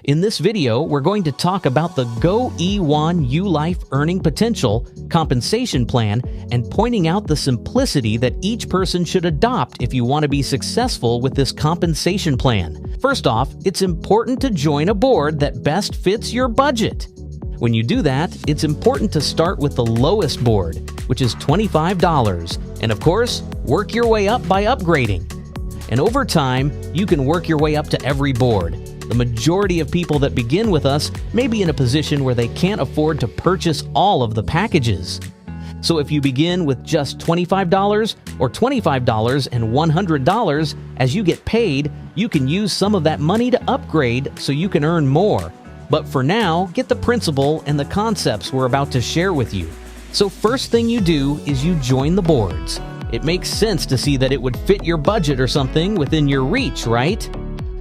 In this video, we're going to talk about the GoE1 U-Life Earning Potential compensation plan and pointing out the simplicity that each person should adopt if you want to be successful with this compensation plan. First off, it's important to join a board that best fits your budget. When you do that, it's important to start with the lowest board, which is $25, and of course, work your way up by upgrading. And over time, you can work your way up to every board. The majority of people that begin with us may be in a position where they can't afford to purchase all of the packages. So if you begin with just $25 or $25 and $100, as you get paid, you can use some of that money to upgrade so you can earn more. But for now, get the principle and the concepts we're about to share with you. So first thing you do is you join the boards. It makes sense to see that it would fit your budget or something within your reach, right?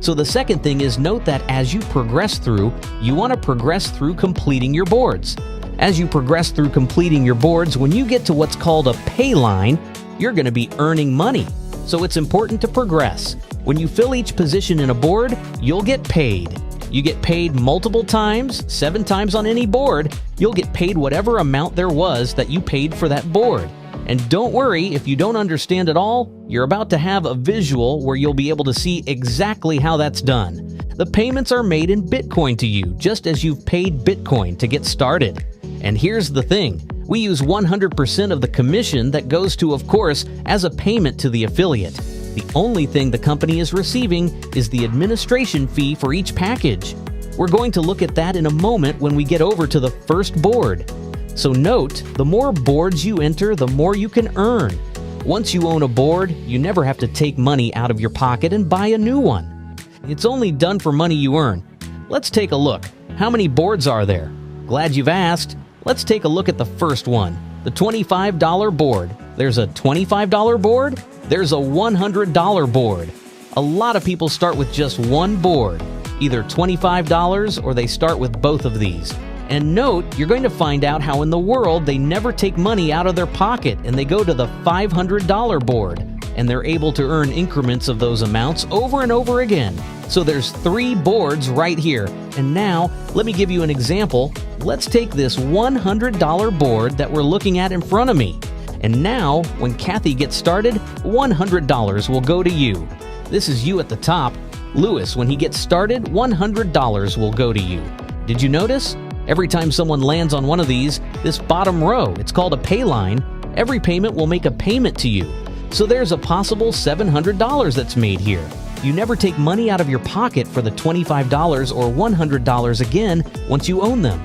So the second thing is note that as you progress through, you want to progress through completing your boards. As you progress through completing your boards, when you get to what's called a pay line, you're going to be earning money. So it's important to progress. When you fill each position in a board, you'll get paid. You get paid multiple times, 7 times on any board. You'll get paid whatever amount there was that you paid for that board. And don't worry if you don't understand it all, you're about to have a visual where you'll be able to see exactly how that's done. The payments are made in Bitcoin to you, just as you've paid Bitcoin to get started. And here's the thing, we use 100% of the commission that goes to, of course, as a payment to the affiliate. The only thing the company is receiving is the administration fee for each package. We're going to look at that in a moment when we get over to the first board. So note, the more boards you enter, the more you can earn. Once you own a board, you never have to take money out of your pocket and buy a new one. It's only done for money you earn. Let's take a look. How many boards are there? Glad you've asked. Let's take a look at the first one, the $25 board. There's a $25 board. There's a $100 board. A lot of people start with just one board, either $25 or they start with both of these. And note, you're going to find out how in the world they never take money out of their pocket and they go to the $500 board, and they're able to earn increments of those amounts over and over again. So there's 3 boards right here. And now, let me give you an example. Let's take this $100 board that we're looking at in front of me. And now, when Kathy gets started, $100 will go to you. This is you at the top. Lewis, when he gets started, $100 will go to you. Did you notice? Every time someone lands on one of these, this bottom row, it's called a pay line, every payment will make a payment to you. So there's a possible $700 that's made here. You never take money out of your pocket for the $25 or $100 again once you own them.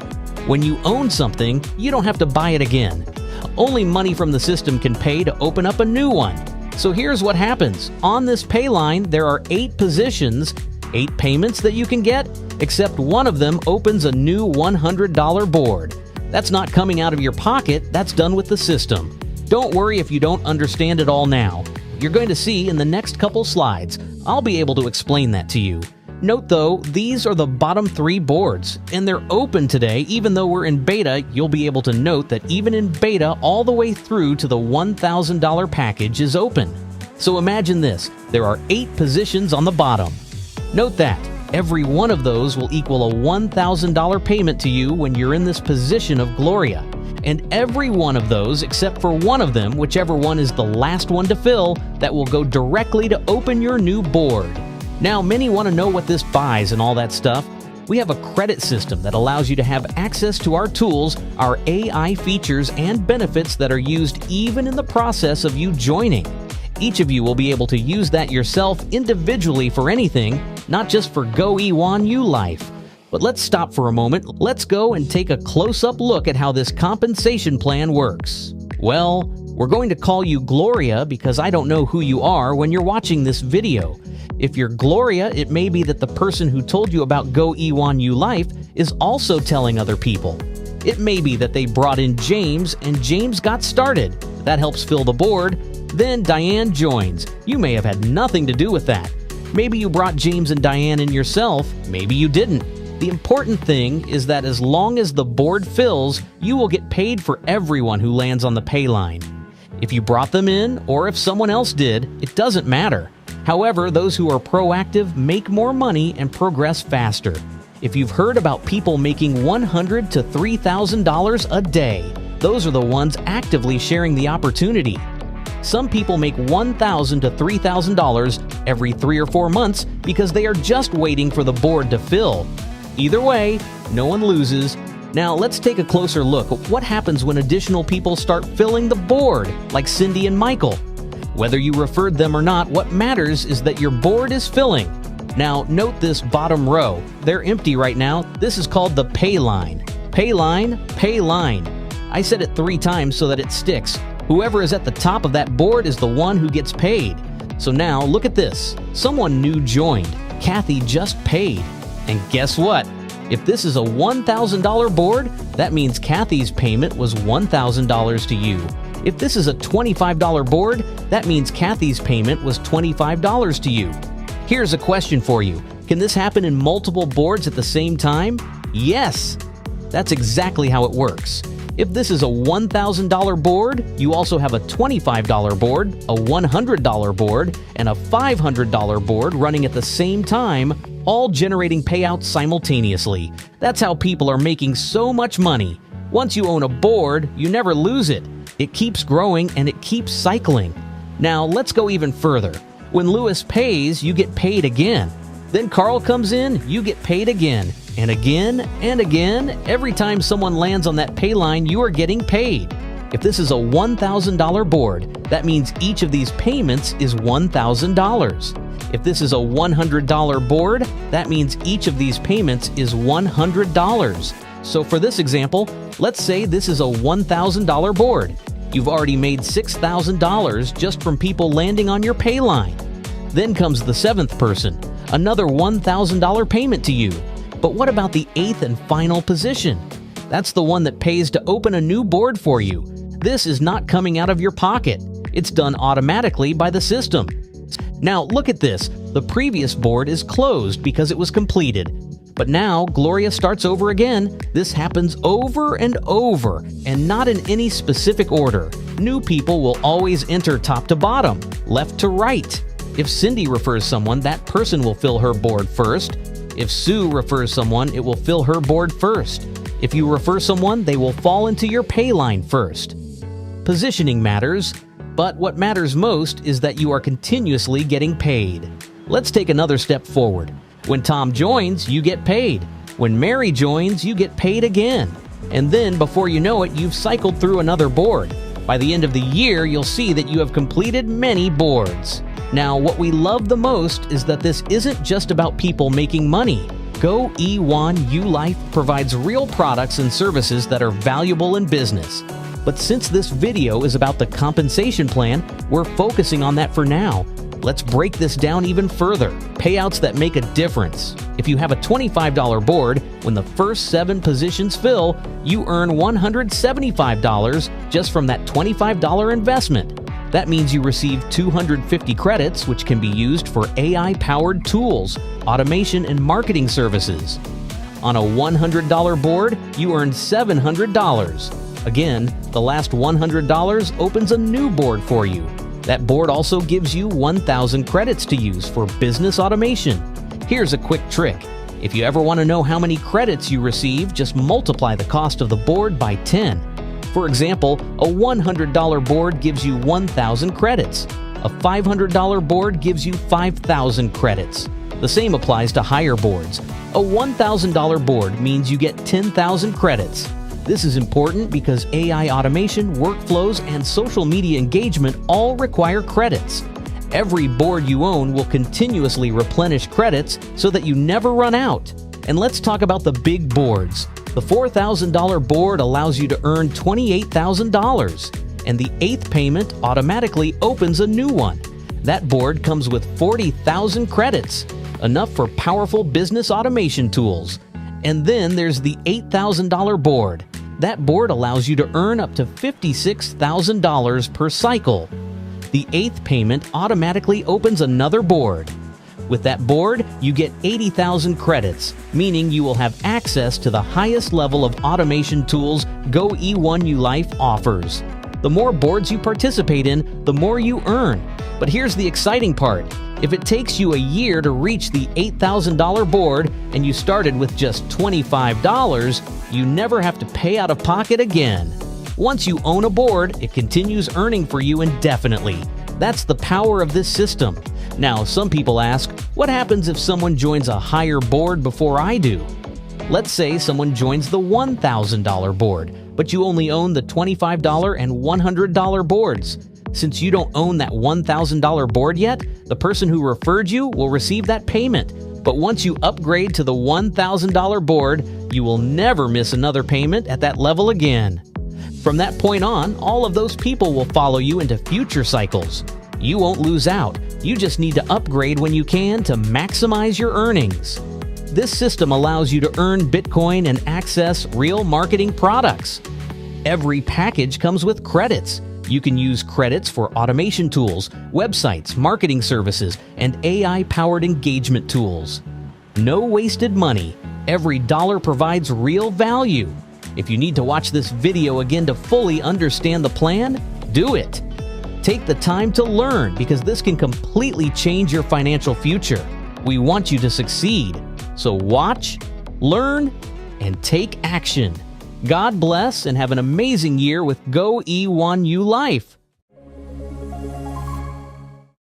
When you own something, you don't have to buy it again. Only money from the system can pay to open up a new one. So here's what happens. On this pay line, there are 8 positions, 8 payments that you can get, except one of them opens a new $100 board. That's not coming out of your pocket, that's done with the system. Don't worry if you don't understand it all now. You're going to see in the next couple slides. I'll be able to explain that to you. Note though, these are the bottom 3 boards, and they're open today. Even though we're in beta, you'll be able to note that even in beta, all the way through to the $1,000 package is open. So imagine this, there are 8 positions on the bottom. Note that every one of those will equal a $1,000 payment to you when you're in this position of Gloria. And every one of those, except for one of them, whichever one is the last one to fill, that will go directly to open your new board. Now, many want to know what this buys and all that stuff. We have a credit system that allows you to have access to our tools, our AI features, and benefits that are used even in the process of you joining. Each of you will be able to use that yourself individually for anything, not just for GoE1 U-Life. But let's stop for a moment. Let's go and take a close-up look at how this compensation plan works. Well, we're going to call you Gloria because I don't know who you are when you're watching this video. If you're Gloria, it may be that the person who told you about GoE1 U-Life is also telling other people. It may be that they brought in James and James got started. That helps fill the board. Then Diane joins. You may have had nothing to do with that. Maybe you brought James and Diane in yourself. Maybe you didn't. The important thing is that as long as the board fills, you will get paid for everyone who lands on the pay line. If you brought them in or if someone else did, it doesn't matter. However, those who are proactive make more money and progress faster. If you've heard about people making $100,000 to $3,000 a day, those are the ones actively sharing the opportunity. Some people make $1,000 to $3,000 every 3 or 4 months because they are just waiting for the board to fill. Either way, no one loses. Now let's take a closer look at what happens when additional people start filling the board, like Cindy and Michael. Whether you referred them or not, what matters is that your board is filling. Now note this bottom row. They're empty right now. This is called the pay line. Pay line, pay line. I said it 3 times so that it sticks. Whoever is at the top of that board is the one who gets paid. So now look at this. Someone new joined. Kathy just paid. And guess what? If this is a $1,000 board, that means Kathy's payment was $1,000 to you. If this is a $25 board, that means Kathy's payment was $25 to you. Here's a question for you. Can this happen in multiple boards at the same time? Yes! That's exactly how it works. If this is a $1,000 board, you also have a $25 board, a $100 board, and a $500 board running at the same time, all generating payouts simultaneously. That's how people are making so much money. Once you own a board, you never lose it. It keeps growing and it keeps cycling. Now let's go even further. When Lewis pays, you get paid again. Then Carl comes in, you get paid again. And again and again, every time someone lands on that pay line, you are getting paid. If this is a $1,000 board, that means each of these payments is $1,000. If this is a $100 board, that means each of these payments is $100. So for this example, let's say this is a $1,000 board. You've already made $6,000 just from people landing on your pay line. Then comes the 7th person, another $1,000 payment to you. But what about the 8th and final position? That's the one that pays to open a new board for you. This is not coming out of your pocket. It's done automatically by the system. Now look at this. The previous board is closed because it was completed. But now Gloria starts over again. This happens over and over, and not in any specific order. New people will always enter top to bottom, left to right. If Cindy refers someone, that person will fill her board first. If Sue refers someone, it will fill her board first. If you refer someone, they will fall into your pay line first. Positioning matters, but what matters most is that you are continuously getting paid. Let's take another step forward. When Tom joins, you get paid. When Mary joins, you get paid again. And then, before you know it, you've cycled through another board. By the end of the year, you'll see that you have completed many boards. Now, what we love the most is that this isn't just about people making money. GoE1 ULife provides real products and services that are valuable in business. But since this video is about the compensation plan, we're focusing on that for now. Let's break this down even further. Payouts that make a difference. If you have a $25 board, when the first 7 positions fill, you earn $175 just from that $25 investment. That means you receive 250 credits, which can be used for AI-powered tools, automation, and marketing services. On a $100 board, you earn $700. Again, the last $100 opens a new board for you. That board also gives you 1,000 credits to use for business automation. Here's a quick trick. If you ever want to know how many credits you receive, just multiply the cost of the board by 10. For example, a $100 board gives you 1,000 credits. A $500 board gives you 5,000 credits. The same applies to higher boards. A $1,000 board means you get 10,000 credits. This is important because AI automation, workflows, and social media engagement all require credits. Every board you own will continuously replenish credits so that you never run out. And let's talk about the big boards. The $4,000 board allows you to earn $28,000, and the 8th payment automatically opens a new one. That board comes with 40,000 credits, enough for powerful business automation tools. And then there's the $8,000 board. That board allows you to earn up to $56,000 per cycle. The 8th payment automatically opens another board. With that board, you get 80,000 credits, meaning you will have access to the highest level of automation tools GoE1 ULife offers. The more boards you participate in, the more you earn. But here's the exciting part. If it takes you a year to reach the $8,000 board and you started with just $25, you never have to pay out of pocket again. Once you own a board, it continues earning for you indefinitely. That's the power of this system. Now, some people ask, what happens if someone joins a higher board before I do? Let's say someone joins the $1,000 board, but you only own the $25 and $100 boards. Since you don't own that $1,000 board yet, the person who referred you will receive that payment. But once you upgrade to the $1,000 board, you will never miss another payment at that level again. From that point on, all of those people will follow you into future cycles. You won't lose out. You just need to upgrade when you can to maximize your earnings. This system allows you to earn Bitcoin and access real marketing products. Every package comes with credits. You can use credits for automation tools, websites, marketing services, and AI-powered engagement tools. No wasted money. Every dollar provides real value. If you need to watch this video again to fully understand the plan, do it. Take the time to learn because this can completely change your financial future. We want you to succeed. So watch, learn, and take action. God bless and have an amazing year with GoE1U Life.